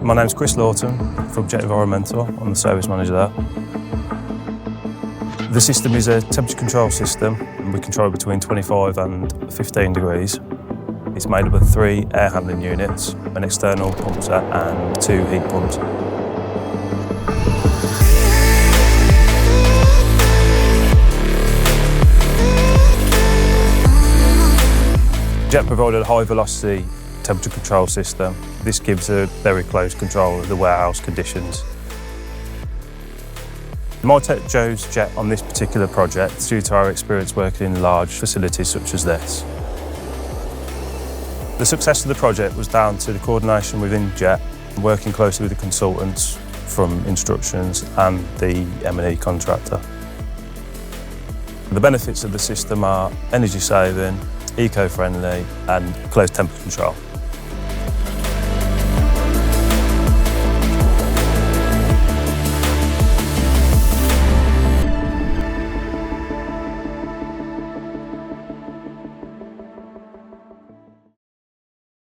My name's Chris Lawton from Jet Environmental. I'm the service manager there. The system is a temperature control system, and we control between 25 and 15 degrees. It's made up of 3 air handling units, an external pump set and 2 heat pumps. Jet provided a high velocity temperature control system. This gives a very close control of the warehouse conditions. MiTek chose Jet on this particular project due to our experience working in large facilities such as this. The success of the project was down to the coordination within Jet, working closely with the consultants from instructions and the M&E contractor. The benefits of the system are energy saving, eco-friendly and close temperature control.